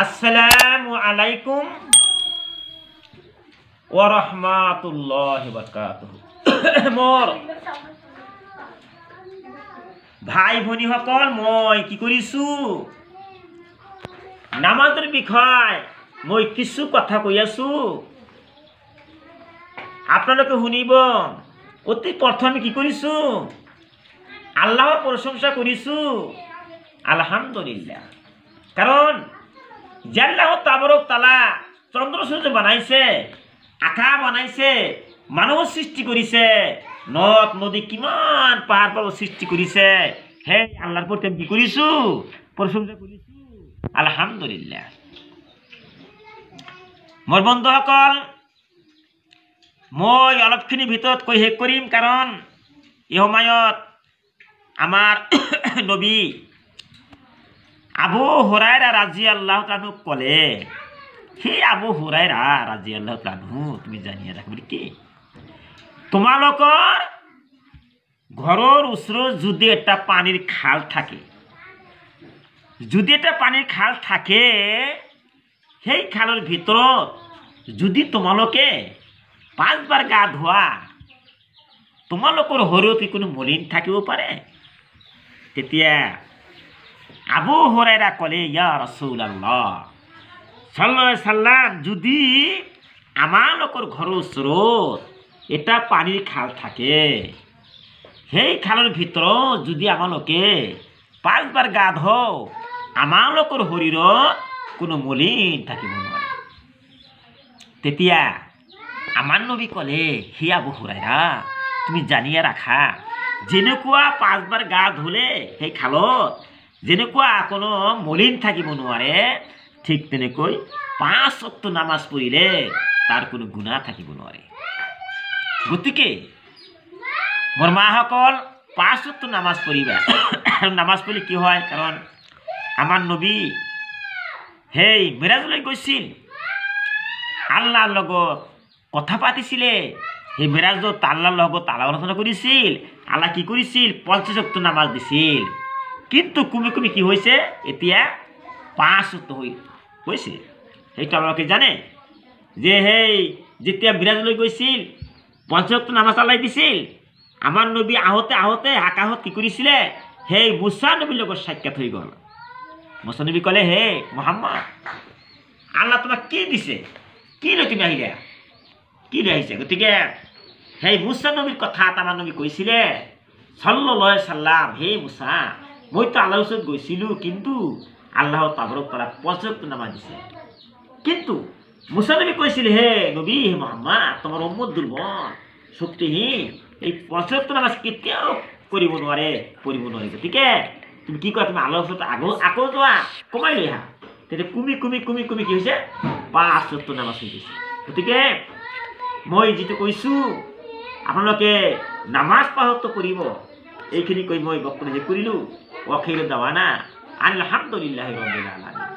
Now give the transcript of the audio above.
আসসালামু আলাইকুম ওয়া রাহমাতুল্লাহি ওয়া বারাকাতুহু। মোর ভাই ভনী সকল, মই কি কৰিছো নামাজৰ বিষয় মই কিছু কথা কৈ আছো, আপোনালোকে শুনিব। অতি প্ৰথমে কি কৰিছো, আল্লাহৰ প্ৰশংসা কৰিছো আলহামদুলিল্লাহ। কারণ আল্লাহ তাবারক তাআলা চন্দ্র সূর্য বানাইছে, আকাশ বানাইছে, মানব সৃষ্টি করিছে, নদ নদী কিমান পাহাড় পর্বত সৃষ্টি করিছে। হে আল্লাহর প্রতি কি করিছো, প্রশংসা করিছো আলহামদুলিল্লাহ। মোর বন্ধুসকল, মই অলপখিনি ভিতৰত কৈ শেষ কৰিম, কাৰণ এই সময়ত আমাৰ নবী আবু হুৰাইৰা ৰাদিয়াল্লাহু তাআলা ক'লে, সেই আবু হুৰাইৰা ৰাদিয়াল্লাহু তাআলা তুমি জানিয়ে ৰাখিব কি, তোমালোকৰ ঘৰৰ ওচৰত যদি এটা পানীৰ খাল থাকে, যদি এটা পানীৰ খাল থাকে, সেই খালৰ ভিতৰত যদি তোমালোকে 5 বাৰ গা ধোৱা, তোমালোকৰ শৰীৰত কি কোনো মলিন থাকিব পাৰে? তেতিয়া আবু হুৰাইৰা ক'লে, ইয়া ৰাসূলুল্লাহ সাল্লাল্লাহু আলাইহি সাল্লাম, যদি আমালোকৰ ঘৰৰ ওচৰত এটা পানীৰ খাল থাকে, সেই খালৰ ভিতৰত যদি আমালোকে 5 বাৰ গা ধোওঁ, আমালোকৰ শৰীৰত কোনো মলিন থাকিব নোৱাৰে। তেতিয়া আমাৰ নবী ক'লে, হে আবু হুৰাইৰা, তুমি জানিয়ে ৰাখা, যেনেকুৱা 5 বাৰ গা ধুলে সেই খালত যেনেকুৱা কোনো মলিন থাকিব নোৱাৰে, ঠিক তেনেকৈ 5 ওয়াক্ত নামাজ পঢ়িলে তাৰ কোনো গুনাহ থাকিব নোৱাৰে। গতিকে মোৰ মাসকল, 5 ওয়াক্ত নামাজ পঢ়িবা। নামাজ পঢ়িলে কি হয়, কাৰণ আমাৰ নবী সেই মিৰাজলৈ গৈছিল, আল্লাহৰ লগত কথা পাতিছিলে, সেই মিৰাজত আল্লাহৰ লগত আলোচনা কৰিছিল, আল্লাহ কি কৰিছিল, 50 ওয়াক্ত নামাজ দিছিল। কিন্তু কমি কমি কি হৈছে, এতিয়া 5 ওয়াক্ত হৈছে। সেইটো আপোনালোকে জানে যে সেই যেতিয়া মিৰাজলৈ গৈছিল 50 ওয়াক্ত নামাজ আল্লাহ দিছিল, আমাৰ নবী আহোঁতে আহোঁতে আকাশত কি কৰিছিলে, সেই মুছা নবীৰ লগত সাক্ষাৎ হৈ গ'ল। মুছা নবী ক'লে, হে মুহাম্মদ, আল্লাহ তোমাক কি দিছে, কি লৈ তুমি আহিলা, কি লৈ আহিছে? গতিকে সেই মুছা নবীৰ কথা আমাৰ নবী কৈছিলে সাল্লাল্লাহু আলাইহি সাল্লাম, হে মুছা, মইতো আল্লাহৰ ওচৰত গৈছিলোঁ, কিন্তু আল্লাহ তাবাৰক তাআলা 50 ওয়াক্ত নামাজ দিছে। কিন্তু মুছা নবী কৈছিল, হে নবী, হে মুহাম্মদ, তোমাৰ উম্মত দুৰ্বল, শক্তিহীন, এই 50 ওয়াক্ত নামাজ কেতিয়াও কৰিব নোৱাৰে, পঢ়িব নোৱাৰে। গতিকে তুমি কি কোৱা, তুমি আল্লাহৰ ওচৰত আকৌ যোৱা, কমাই লৈ আহা। তেতিয়া কমি কমি কমি কমি কি হৈছে, 5 ওয়াক্ত নামাজ হৈ গৈছে। গতিকে মই যিটো কৈছোঁ, আপোনালোকে নামাজ পাহৰটো কৰিব। এইখিনি কৈ মই বক্তব্য শেষ কৰিলোঁ। ওয়াখিৰ দাৱানা আলহামদুলিল্লাহি ৰাব্বিল আলামিন।